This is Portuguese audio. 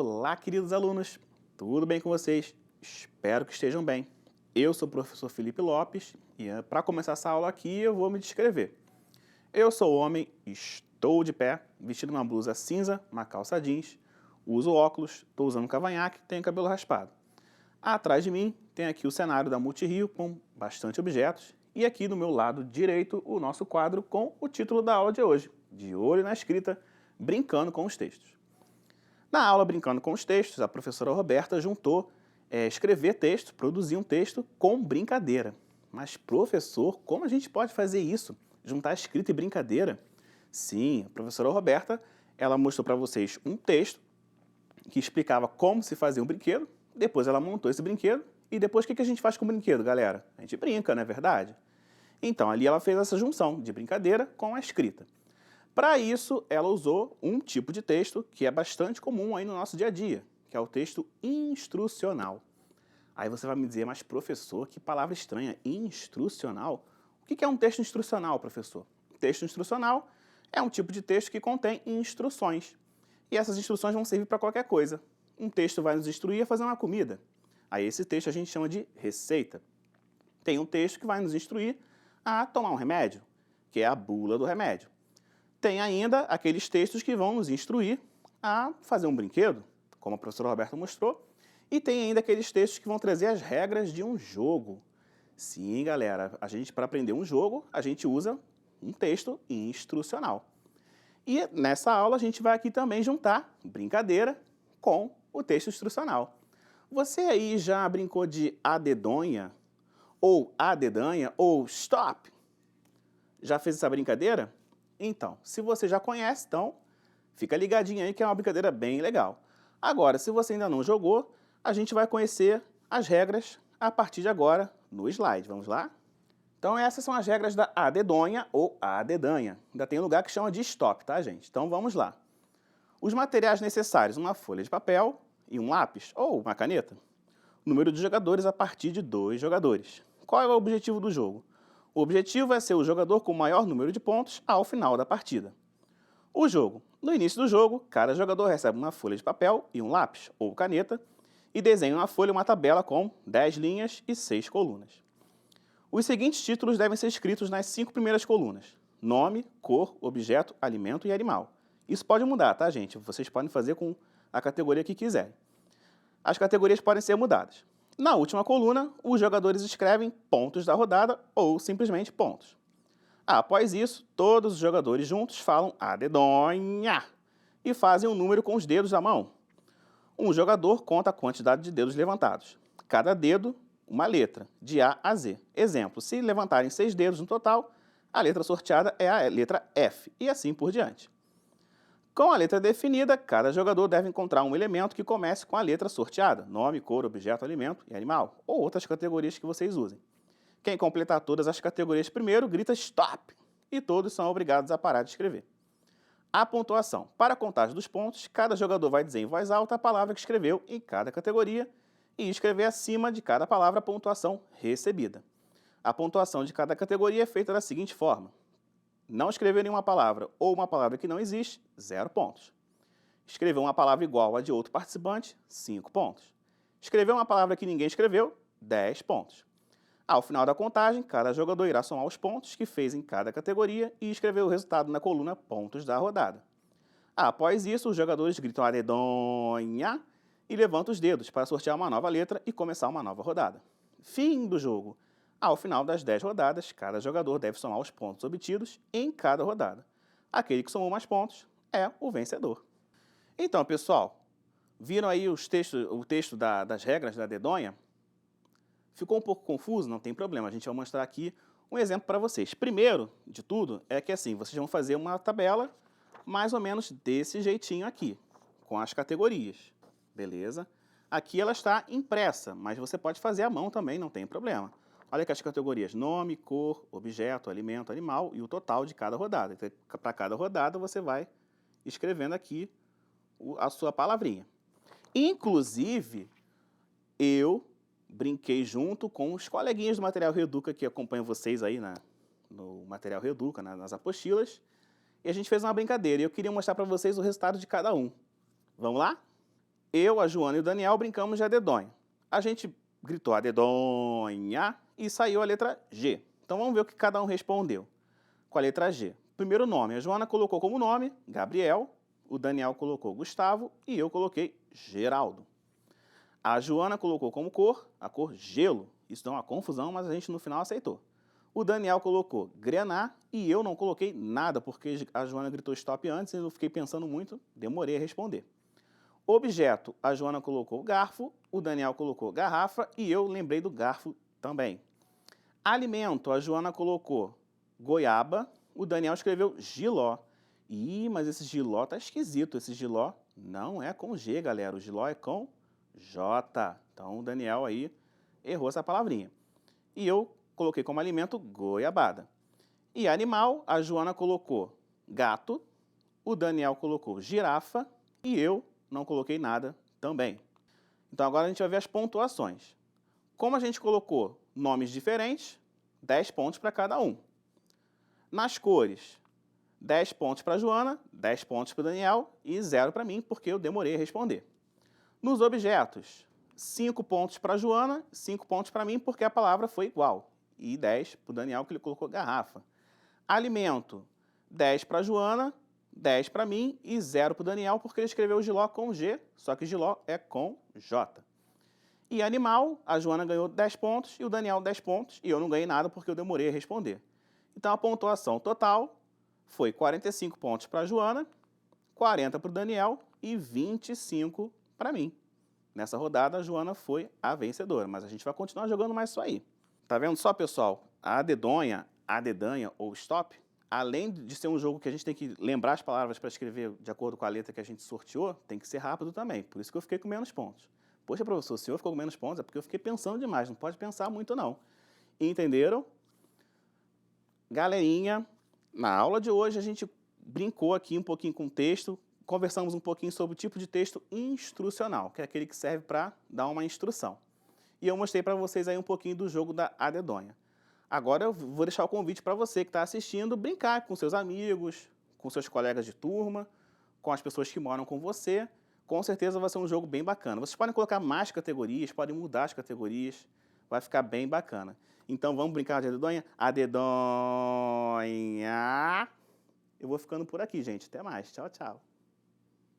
Olá, queridos alunos! Tudo bem com vocês? Espero que estejam bem. Eu sou o professor Felipe Lopes e para começar essa aula aqui eu vou me descrever. Eu sou homem, estou de pé, vestido uma blusa cinza, uma calça jeans, uso óculos, estou usando um cavanhaque, tenho cabelo raspado. Atrás de mim tem aqui o cenário da Multirio com bastante objetos e aqui do meu lado direito o nosso quadro com o título da aula de hoje, De Olho na Escrita, Brincando com os Textos. Na aula Brincando com os Textos, a professora Roberta juntou escrever texto, produzir um texto com brincadeira. Mas, professor, como a gente pode fazer isso? Juntar escrita e brincadeira? Sim, a professora Roberta, ela mostrou para vocês um texto que explicava como se fazia um brinquedo, depois ela montou esse brinquedo, e depois o que a gente faz com o brinquedo, galera? A gente brinca, não é verdade? Então, ali ela fez essa junção de brincadeira com a escrita. Para isso, ela usou um tipo de texto que é bastante comum aí no nosso dia a dia, que é o texto instrucional. Aí você vai me dizer, mas professor, que palavra estranha, instrucional? O que é um texto instrucional, professor? Texto instrucional é um tipo de texto que contém instruções. E essas instruções vão servir para qualquer coisa. Um texto vai nos instruir a fazer uma comida. Aí esse texto a gente chama de receita. Tem um texto que vai nos instruir a tomar um remédio, que é a bula do remédio. Tem ainda aqueles textos que vão nos instruir a fazer um brinquedo, como a professora Roberta mostrou, e tem ainda aqueles textos que vão trazer as regras de um jogo. Sim, galera, para aprender um jogo, a gente usa um texto instrucional. E nessa aula a gente vai aqui também juntar brincadeira com o texto instrucional. Você aí já brincou de a dedonha, ou a dedanha, ou stop? Já fez essa brincadeira? Então, se você já conhece, então fica ligadinho aí que é uma brincadeira bem legal. Agora, se você ainda não jogou, a gente vai conhecer as regras a partir de agora no slide. Vamos lá? Então essas são as regras da a dedonha ou a dedanha. Ainda tem um lugar que chama de stop, tá, gente? Então vamos lá. Os materiais necessários, uma folha de papel e um lápis ou uma caneta. O número de jogadores a partir de 2 jogadores. Qual é o objetivo do jogo? O objetivo é ser o jogador com o maior número de pontos ao final da partida. O jogo. No início do jogo, cada jogador recebe uma folha de papel e um lápis ou caneta e desenha na folha uma tabela com 10 linhas e 6 colunas. Os seguintes títulos devem ser escritos nas 5 primeiras colunas: nome, cor, objeto, alimento e animal. Isso pode mudar, tá, gente? Vocês podem fazer com a categoria que quiserem. As categorias podem ser mudadas. Na última coluna, os jogadores escrevem pontos da rodada ou simplesmente pontos. Após isso, todos os jogadores juntos falam a dedonha e fazem um número com os dedos da mão. Um jogador conta a quantidade de dedos levantados. Cada dedo, uma letra, de A a Z. Exemplo, se levantarem 6 dedos no total, a letra sorteada é a letra F, e assim por diante. Com a letra definida, cada jogador deve encontrar um elemento que comece com a letra sorteada, nome, cor, objeto, alimento e animal, ou outras categorias que vocês usem. Quem completar todas as categorias primeiro, grita stop, e todos são obrigados a parar de escrever. A pontuação. Para a contagem dos pontos, cada jogador vai dizer em voz alta a palavra que escreveu em cada categoria e escrever acima de cada palavra a pontuação recebida. A pontuação de cada categoria é feita da seguinte forma: não escrever nenhuma palavra ou uma palavra que não existe, 0 pontos. Escrever uma palavra igual à de outro participante, 5 pontos. Escrever uma palavra que ninguém escreveu, 10 pontos. Ao final da contagem, cada jogador irá somar os pontos que fez em cada categoria e escrever o resultado na coluna pontos da rodada. Após isso, os jogadores gritam a dedonha e levantam os dedos para sortear uma nova letra e começar uma nova rodada. Fim do jogo. Ao final das 10 rodadas, cada jogador deve somar os pontos obtidos em cada rodada. Aquele que somou mais pontos é o vencedor. Então, pessoal, viram aí o texto das regras da dedonha? Ficou um pouco confuso? Não tem problema, a gente vai mostrar aqui um exemplo para vocês. Primeiro de tudo é que assim, vocês vão fazer uma tabela mais ou menos desse jeitinho aqui, com as categorias, beleza? Aqui ela está impressa, mas você pode fazer à mão também, não tem problema. Olha aqui as categorias: nome, cor, objeto, alimento, animal e o total de cada rodada. Então, para cada rodada você vai escrevendo aqui a sua palavrinha. Inclusive, eu brinquei junto com os coleguinhas do Material Reeduca que acompanham vocês aí no Material Reeduca, nas apostilas, e a gente fez uma brincadeira e eu queria mostrar para vocês o resultado de cada um. Vamos lá? Eu, a Joana e o Daniel brincamos de adedonha. A gente gritou adedonha e saiu a letra G. Então vamos ver o que cada um respondeu com a letra G. Primeiro nome, a Joana colocou como nome Gabriel, o Daniel colocou Gustavo e eu coloquei Geraldo. A Joana colocou como cor a cor gelo. Isso dá uma confusão, mas a gente no final aceitou. O Daniel colocou grená e eu não coloquei nada, porque a Joana gritou stop antes e eu fiquei pensando muito, demorei a responder. Objeto, a Joana colocou garfo, o Daniel colocou garrafa e eu lembrei do garfo também. Alimento, a Joana colocou goiaba, o Daniel escreveu giló. Ih, mas esse giló tá esquisito, esse giló não é com G, galera, o giló é com J. Então o Daniel aí errou essa palavrinha. E eu coloquei como alimento goiabada. E animal, a Joana colocou gato, o Daniel colocou girafa e eu não coloquei nada também. Então agora a gente vai ver as pontuações. Como a gente colocou nomes diferentes, 10 pontos para cada um. Nas cores, 10 pontos para a Joana, 10 pontos para o Daniel e 0 para mim, porque eu demorei a responder. Nos objetos, 5 pontos para a Joana, 5 pontos para mim, porque a palavra foi igual. E 10 para o Daniel, que ele colocou garrafa. Alimento, 10 para a Joana, 10 para mim e 0 para o Daniel, porque ele escreveu giló com G, só que giló é com J. E animal, a Joana ganhou 10 pontos e o Daniel 10 pontos, e eu não ganhei nada porque eu demorei a responder. Então a pontuação total foi 45 pontos para a Joana, 40 para o Daniel e 25 para mim. Nessa rodada, a Joana foi a vencedora, mas a gente vai continuar jogando mais isso aí. Tá vendo só, pessoal? A dedonha, a dedanha ou stop, além de ser um jogo que a gente tem que lembrar as palavras para escrever de acordo com a letra que a gente sorteou, tem que ser rápido também. Por isso que eu fiquei com menos pontos. Poxa, professor, o senhor ficou com menos pontos? É porque eu fiquei pensando demais, não pode pensar muito não. Entenderam? Galerinha, na aula de hoje a gente brincou aqui um pouquinho com o texto, conversamos um pouquinho sobre o tipo de texto instrucional, que é aquele que serve para dar uma instrução. E eu mostrei para vocês aí um pouquinho do jogo da adedonha. Agora eu vou deixar o convite para você que está assistindo brincar com seus amigos, com seus colegas de turma, com as pessoas que moram com você. Com certeza vai ser um jogo bem bacana. Vocês podem colocar mais categorias, podem mudar as categorias, vai ficar bem bacana. Então vamos brincar de adedonha? Adedonha! Eu vou ficando por aqui, gente. Até mais. Tchau, tchau.